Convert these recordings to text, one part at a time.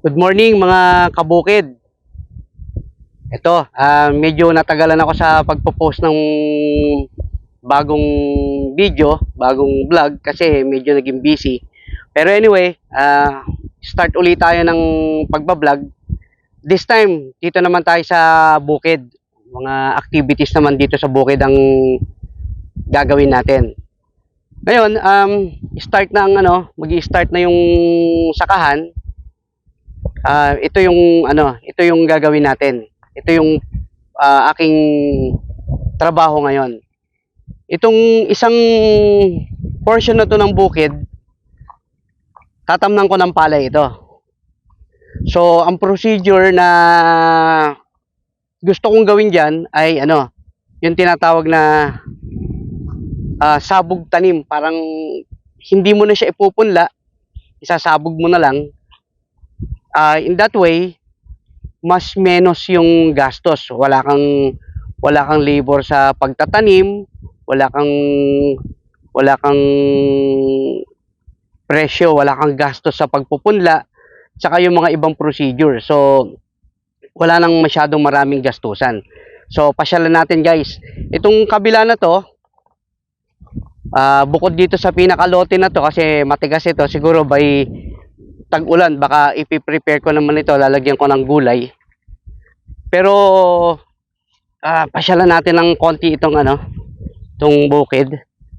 Good morning mga kabukid. Ito, medyo natagalan ako sa pagpo-post ng bagong video, bagong vlog kasi medyo naging busy. Pero anyway, start ulit tayo ng pagbablog. This time, dito naman tayo sa bukid. Mga activities naman dito sa bukid ang gagawin natin. Ngayon, start na ang magi-start na yung sakahan. Ito yung gagawin natin. Ito yung aking trabaho ngayon. Itong isang portion na to ng bukid, tatamnan ko ng palay ito. So, ang procedure na gusto kong gawin diyan ay yung tinatawag na sabog tanim. Parang hindi mo na siya ipupunla, isasabog mo na lang. In that way, mas menos yung gastos. Wala kang labor sa pagtatanim, wala kang presyo, wala kang gastos sa pagpupunla, saka yung mga ibang procedure. So, wala nang masyadong maraming gastusan. So, pasyalan natin guys. Itong kabila na to, bukod dito sa pinakalote na to, kasi matigas ito, siguro by tag-ulan, baka ipi-prepare ko naman ito, lalagyan ko ng gulay. Pero pasyalan natin ng konti itong bukid.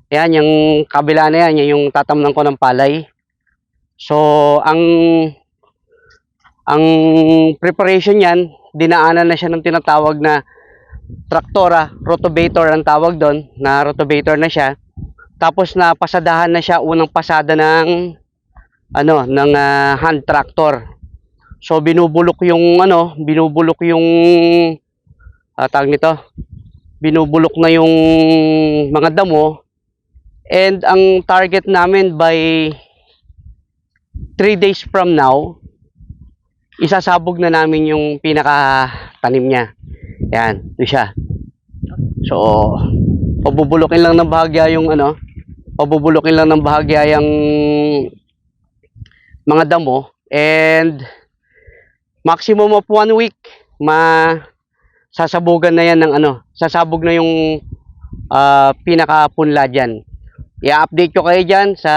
Ayan, yung kabila na yan, yung tatamnan ko ng palay. So, ang preparation yan, dinaanan na siya ng tinatawag na traktora, rotavator ang tawag doon, na rotavator na siya. Tapos napasadahan na siya, unang pasada ng hand tractor. So binubulok yung tawag nito, binubulok na yung mga damo, and ang target namin by 3 days from now, isasabog na namin yung pinaka-tanim niya. Yan, ito siya. So pabubulokin lang ng bahagya yung mga damo, and maximum of 1 week sasabugan na yan ng sasabog na yung pinaka-punla dyan. I-update ko kayo dyan sa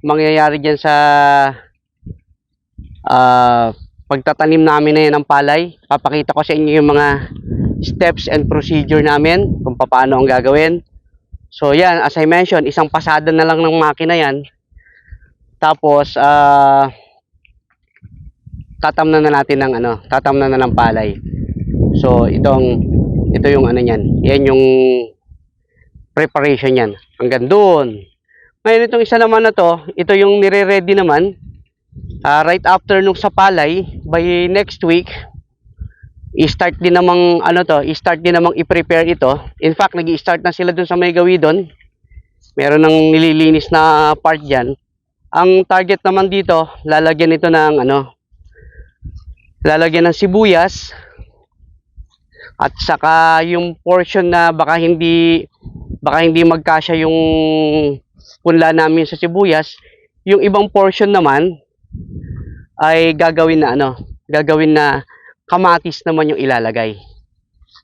mangyayari dyan sa pagtatanim namin na yan ng palay. Papakita ko sa inyo yung mga steps and procedure namin kung paano ang gagawin. So yan, as I mentioned, isang pasada na lang ng makina yan. Tapos tatamnan na natin ng palay. So ito yung niyan. Yan yung preparation niyan. Hanggang doon. Ngayon itong isa naman na to, ito yung nire-ready naman. Right after nung sa palay, by next week, i-start din namang i-prepare ito. In fact, nag-i-start na sila dun sa may gawi doon. Meron ng nililinis na part diyan. Ang target naman dito, lalagyan ito ng lalagyan ng sibuyas, at saka yung portion na baka hindi magkasya yung punla namin sa sibuyas, yung ibang portion naman ay gagawin na kamatis naman yung ilalagay.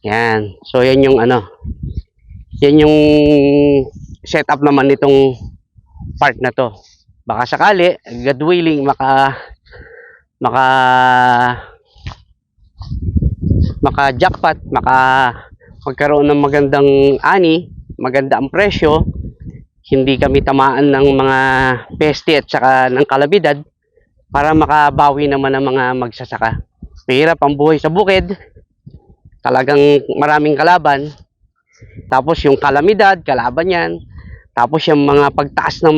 Yan. So yan yung yan yung setup naman nitong part na to. Baka sakali, God willing, maka-jackpot, magkaroon ng magandang maganda ang presyo, hindi kami tamaan ng mga peste at saka ng kalabidad, para makabawi naman ang mga magsasaka. Mahirap ang buhay sa bukid, talagang maraming kalaban. Tapos yung kalamidad, kalaban yan. Tapos yung mga pagtaas ng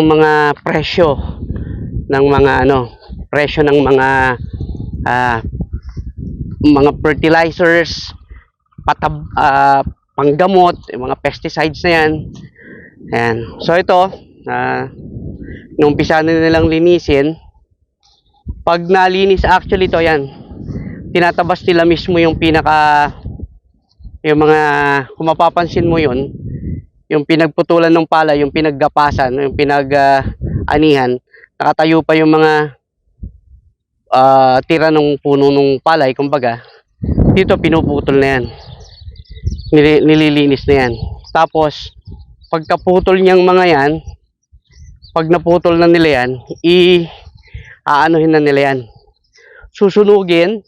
mga presyo ng mga fertilizers, panggamot, yung mga pesticides na yan. Ayan. So ito, nung umpisa na nilang linisin, pag nalinis actually ito, yan, tinatabas nila mismo yung kung mapapansin mo yun, yung pinagputulan ng pala, yung pinaggapasan, yung pinag-anihan, nakatayo pa yung mga tira ng puno ng palay, kumbaga, dito pinuputol na yan. Nililinis na yan. Tapos, pagkaputol niyang mga yan, pag naputol na nila yan, aanuhin na nila yan. Susunugin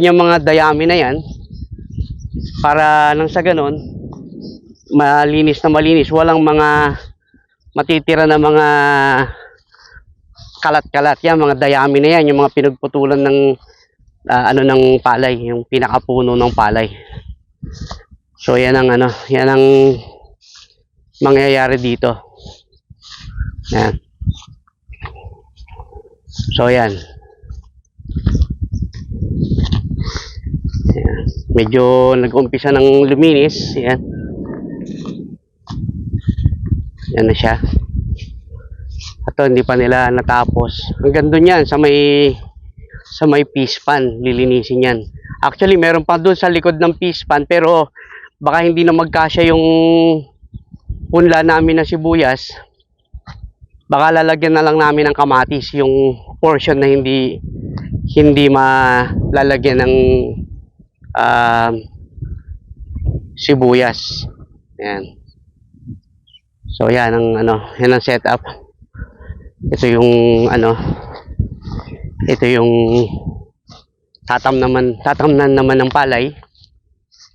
yung mga dayami na yan, para nang sa ganon, malinis na malinis. Walang mga matitira na mga kalat-kalat yan, mga dayami na yan, yung mga pinagputulan ng ng palay, yung pinakapuno ng palay. So yan ang yan ang mangyayari dito. Yan. So yan. Yan. Medyo nag-umpisa ng luminis. Yan. Yan na siya. Ito, hindi pa nila natapos. Hanggang doon yan, sa may fish pan, lilinisin yan. Actually, meron pa doon sa likod ng fish pan, pero baka hindi na magkasya yung punla namin na sibuyas. Baka lalagyan na lang namin ng kamatis, yung portion na hindi malalagyan ng sibuyas. Yan. So yan ang yan ang setup. Ito yung ito yung tatamnan naman ng palay.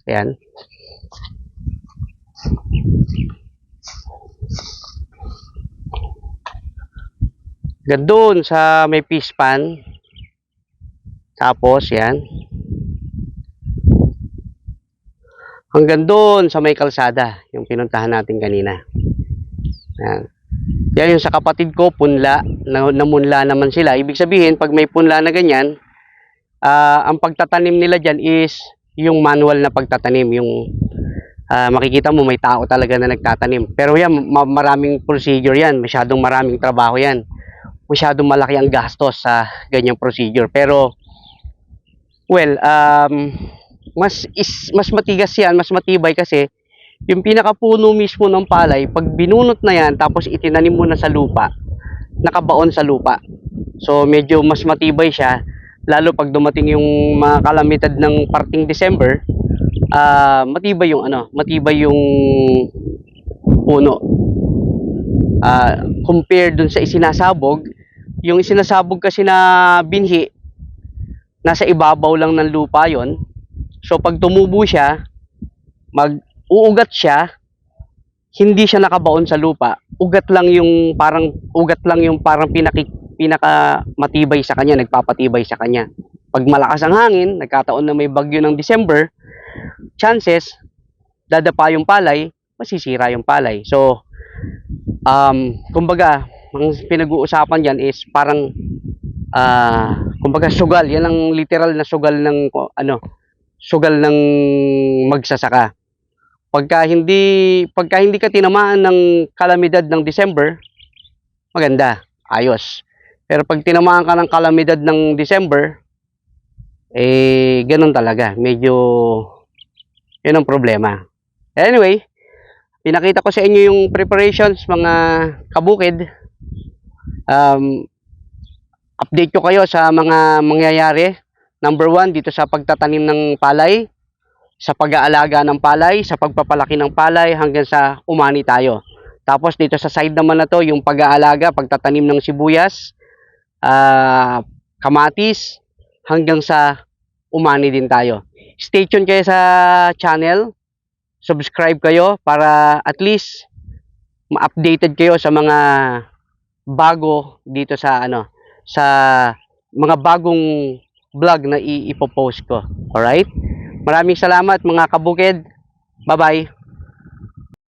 Ayan. Doon sa may fish pan. Tapos yan. Hanggang doon sa may kalsada, yung pinuntahan natin kanina. Yan. Yan yung sa kapatid ko, punla. Namunla naman sila. Ibig sabihin, pag may punla na ganyan, ang pagtatanim nila dyan is yung manual na pagtatanim. Yung makikita mo, may tao talaga na nagtatanim. Pero yan, maraming procedure yan. Masyadong maraming trabaho yan. Masyadong malaki ang gastos sa ganyang procedure. Pero, well, mas matigas yan, mas matibay kasi yung pinakapuno mismo ng palay, pag binunot na yan, tapos itinanim mo na sa lupa, nakabaon sa lupa. So, medyo mas matibay siya, lalo pag dumating yung mga kalamidad ng parting December, matibay yung puno. Compare dun sa isinasabog, yung isinasabog kasi na binhi, nasa ibabaw lang ng lupa yon. So, pag tumubo siya, uugat siya, hindi siya nakabaon sa lupa. Ugat lang yung parang pinaka matibay sa kanya, nagpapatibay sa kanya. Pag malakas ang hangin, nagkataon na may bagyo ng December, chances dadapa yung palay, masisira yung palay. So, kumbaga, ang pinag-uusapan diyan is parang kumbaga sugal, yan ang literal na sugal ng sugal ng magsasaka. Pagka hindi ka tinamaan ng kalamidad ng December, maganda, ayos. Pero pag tinamaan ka ng kalamidad ng December, ganun talaga. Medyo, yun ang problema. Anyway, pinakita ko sa inyo yung preparations, mga kabukid. Update ko kayo sa mga mangyayari. Number 1, dito sa pagtatanim ng palay, sa pag-aalaga ng palay, sa pagpapalaki ng palay, hanggang sa umani tayo. Tapos dito sa side naman na to, yung pag-aalaga, pagtatanim ng sibuyas, kamatis, hanggang sa umani din tayo. Stay tuned kayo sa channel, subscribe kayo para at least ma-updated kayo sa mga bago dito sa sa mga bagong vlog na ipopost ko. Alright? Maraming salamat mga kabukid. Bye-bye.